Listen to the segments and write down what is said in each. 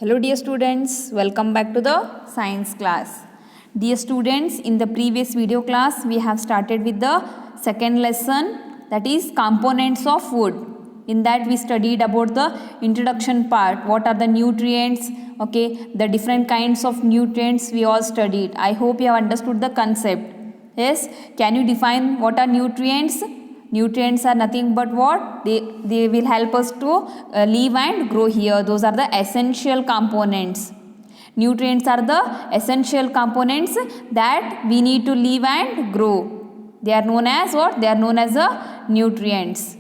Hello dear students, welcome back to the science class. Dear students, in the previous video class we have started with the second lesson, that is components of food. In that we studied about the introduction part, what are the nutrients, okay, the different kinds of nutrients we all studied. I hope you have understood the concept. Yes, can you define what are nutrients? Nutrients are nothing but what? They will help us to live and grow here. Those are the essential components. Nutrients are the essential components that we need to live and grow. They are known as what? They are known as the nutrients.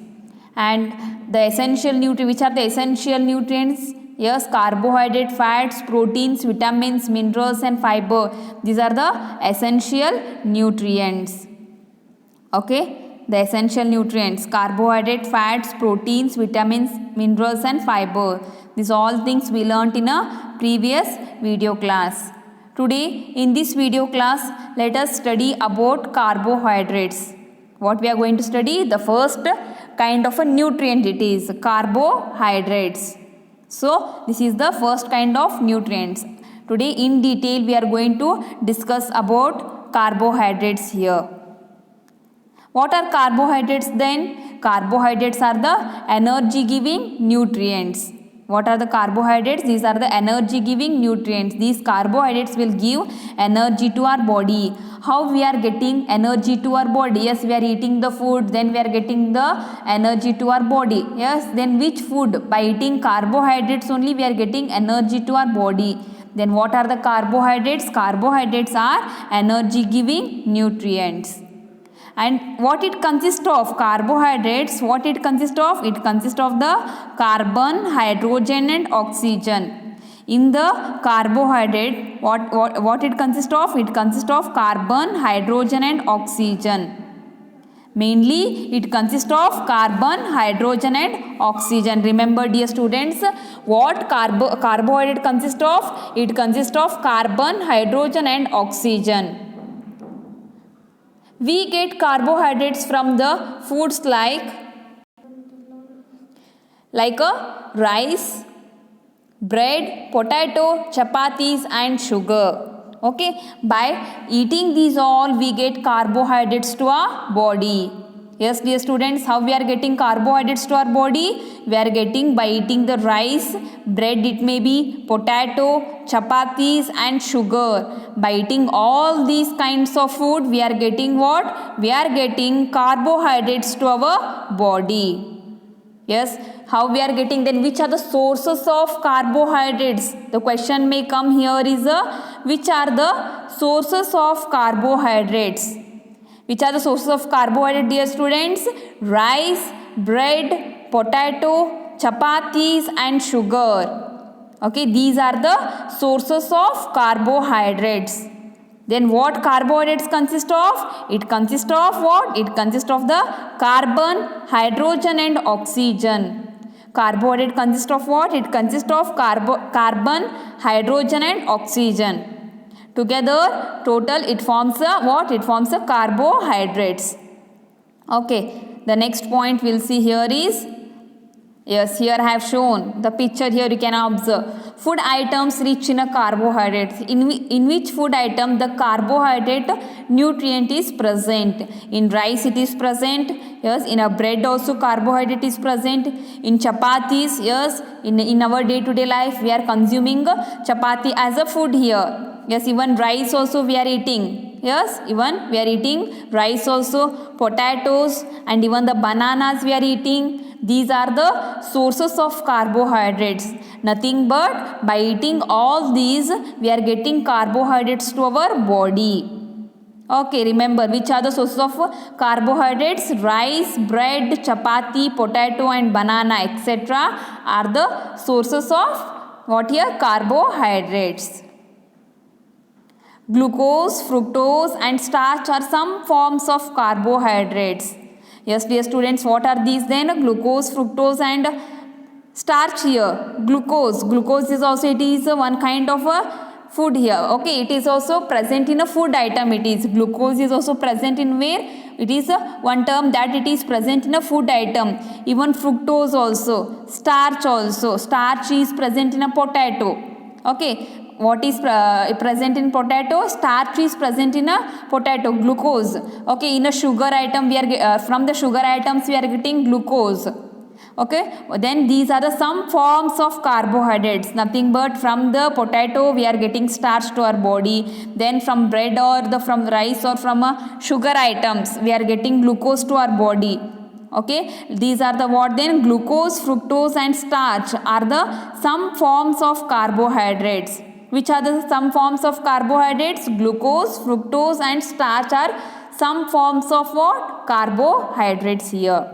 And the essential nutrients, which are the essential nutrients? Yes, carbohydrate, fats, proteins, vitamins, minerals and fiber. These are the essential nutrients. Okay. The essential nutrients, carbohydrate, fats, proteins, vitamins, minerals and fiber. These all things we learnt in a previous video class. Today in this video class, let us study about carbohydrates. What we are going to study? The first kind of a nutrient, it is carbohydrates. So this is the first kind of nutrients. Today in detail we are going to discuss about carbohydrates here. What are carbohydrates then? Carbohydrates are the energy giving nutrients. What are the carbohydrates? These are the energy giving nutrients. These carbohydrates will give energy to our body. How we are getting energy to our body? Yes, we are eating the food, then we are getting the energy to our body. Yes, then which food? By eating carbohydrates only we are getting energy to our body. Then what are the carbohydrates? Carbohydrates are energy giving nutrients. And what it consists of? Carbohydrates, what it consists of? It consists of the carbon, hydrogen and oxygen. In the carbohydrate, what it consists of? It consists of carbon, hydrogen and oxygen. Mainly it consists of carbon, hydrogen and oxygen. Remember dear students, what carbohydrate consists of? It consists of carbon, hydrogen and oxygen. We get carbohydrates from the foods like rice, bread, potato, chapatis and sugar. Okay, by eating these all we get carbohydrates to our body. Yes dear students, how we are getting carbohydrates to our body? We are getting by eating the rice, bread, it may be potato, chapatis and sugar. By eating all these kinds of food we are getting what? We are getting carbohydrates to our body. Yes, how we are getting, then which are the sources of carbohydrates? The question may come here is which are the sources of carbohydrates? Which are the sources of carbohydrate dear students? Rice, bread, potato, chapatis and sugar. Okay, these are the sources of carbohydrates. Then what carbohydrates consist of? It consists of what? It consists of the carbon, hydrogen and oxygen. Carbohydrate consists of what? It consists of carbon, hydrogen and oxygen. Together, total it forms a what? It forms a carbohydrates. Okay, the next point we'll see here is, yes, here I have shown the picture. Here you can observe food items rich in a carbohydrates. In which food item the carbohydrate nutrient is present? In rice it is present. Yes, in a bread also carbohydrate is present. In chapatis, yes, in our day-to-day life we are consuming chapati as a food here. Yes, even rice also we are eating. Yes, even we are eating rice also, potatoes and even the bananas we are eating. These are the sources of carbohydrates. Nothing but by eating all these we are getting carbohydrates to our body. Okay, remember which are the sources of carbohydrates? Rice, bread, chapati, potato and banana etc. are the sources of what here? Carbohydrates. Glucose, fructose and starch are some forms of carbohydrates. Yes dear students, what are these then? Glucose, fructose and starch here. Glucose is also, it is one kind of a food here. Okay, it is also present in a food item. It is glucose is also present in where? It is one term that it is present in a food item. Even fructose also, starch also. Starch is present in a potato. Okay, what is present in potato? Starch is present in a potato. Glucose. Okay, in a sugar item we are from the sugar items we are getting glucose. Okay, then these are the some forms of carbohydrates, nothing but from the potato we are getting starch to our body, then from bread or from rice or from sugar items we are getting glucose to our body. Okay, these are the what then? Glucose, fructose and starch are the some forms of carbohydrates. Which are the some forms of carbohydrates? Glucose, fructose and starch are some forms of what? Carbohydrates here.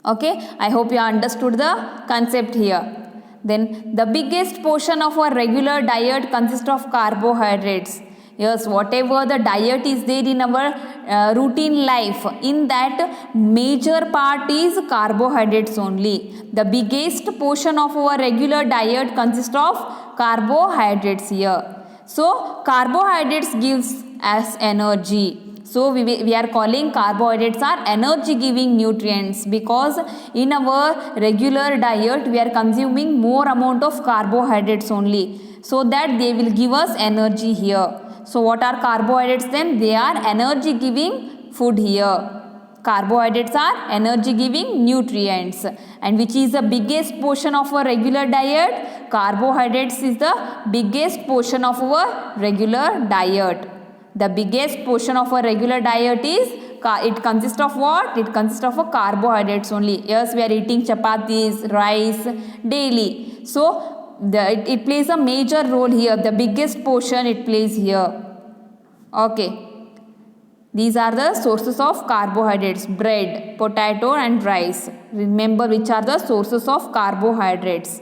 Okay, I hope you understood the concept here. Then the biggest portion of our regular diet consists of carbohydrates. Yes, whatever the diet is there in our routine life, in that major part is carbohydrates only. The biggest portion of our regular diet consists of carbohydrates here. So carbohydrates gives us energy. So we are calling carbohydrates are energy giving nutrients, because in our regular diet we are consuming more amount of carbohydrates only, so that they will give us energy here. So what are carbohydrates then? They are energy giving food here. Carbohydrates are energy giving nutrients. And which is the biggest portion of our regular diet? Carbohydrates is the biggest portion of our regular diet. The biggest portion of our regular diet is, it consists of what? It consists of a carbohydrates only. Yes, we are eating chapatis, rice daily. So it plays a major role here. The biggest portion it plays here. Okay. These are the sources of carbohydrates: bread, potato and rice. Remember which are the sources of carbohydrates.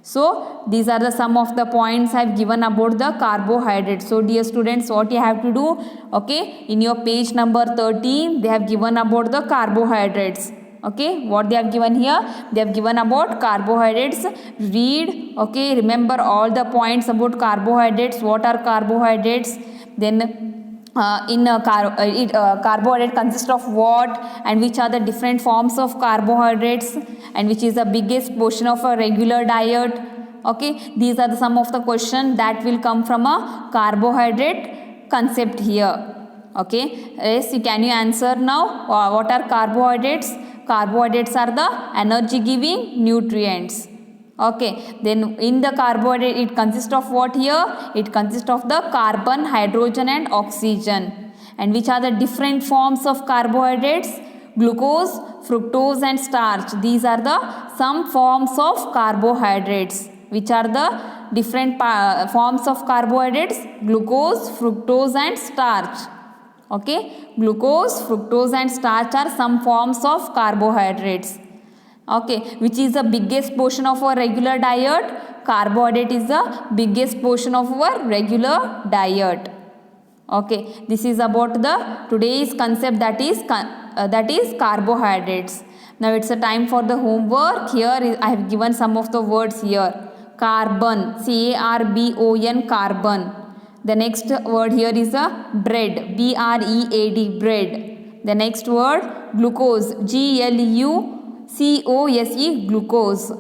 So these are the some of the points I have given about the carbohydrates. So dear students, what you have to do? Okay, in your page number 13 they have given about the carbohydrates. Okay, what they have given here? They have given about carbohydrates. Read. Okay, remember all the points about carbohydrates. What are carbohydrates? Then carbohydrate consists of what, and which are the different forms of carbohydrates, and which is the biggest portion of a regular diet. Okay, these are the some of the questions that will come from a carbohydrate concept here. Okay, yes, can you answer now? What are carbohydrates? Carbohydrates are the energy giving nutrients. Okay, then in the carbohydrate it consists of what here? It consists of the carbon, hydrogen and oxygen. And which are the different forms of carbohydrates? Glucose, fructose and starch. These are the some forms of carbohydrates. Which are the different forms of carbohydrates? Glucose, fructose and starch. Okay, glucose, fructose and starch are some forms of carbohydrates. Okay, which is the biggest portion of our regular diet? Carbohydrate is the biggest portion of our regular diet. Okay, this is about the today's concept, that is carbohydrates. Now it's a time for the homework. Here I have given some of the words here. Carbon, C-A-R-B-O-N, carbon. The next word here is a bread, B-R-E-A-D, bread. The next word glucose, G-L-U-C-O-S-E, glucose.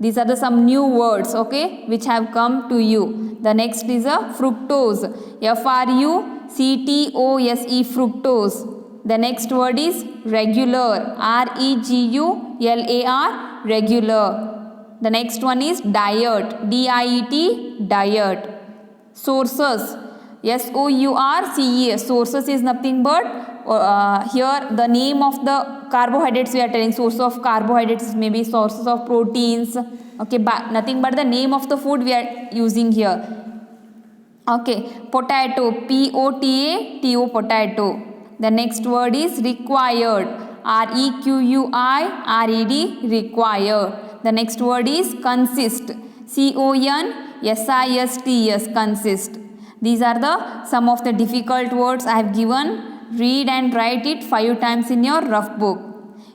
These are the some new words, okay, which have come to you. The next is a fructose, F-R-U-C-T-O-S-E, fructose. The next word is regular, R-E-G-U-L-A-R, regular. The next one is diet, D-I-E-T, diet. Sources, S-O-U-R-C-E-S, sources is nothing but here the name of the carbohydrates we are telling. Source of carbohydrates may be sources of proteins. Okay, but nothing but the name of the food we are using here. Okay, potato, P-O-T-A-T-O, potato. The next word is required, R-E-Q-U-I-R-E-D, required. The next word is consist, C-O-N-S-I-S-T-S, consist. These are the some of the difficult words I have given. Read and write it 5 times in your rough book.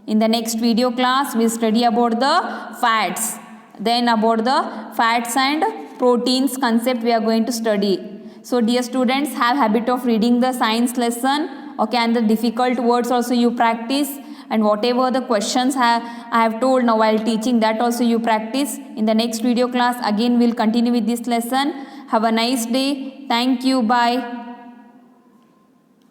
In the next video class, we will study about the fats. Then about the fats and proteins concept we are going to study. So dear students, have habit of reading the science lesson. Okay, and the difficult words also you practice, and whatever the questions I have told now while teaching, that also you practice. In the next video class again we'll continue with this lesson. Have a nice day. Thank you. Bye.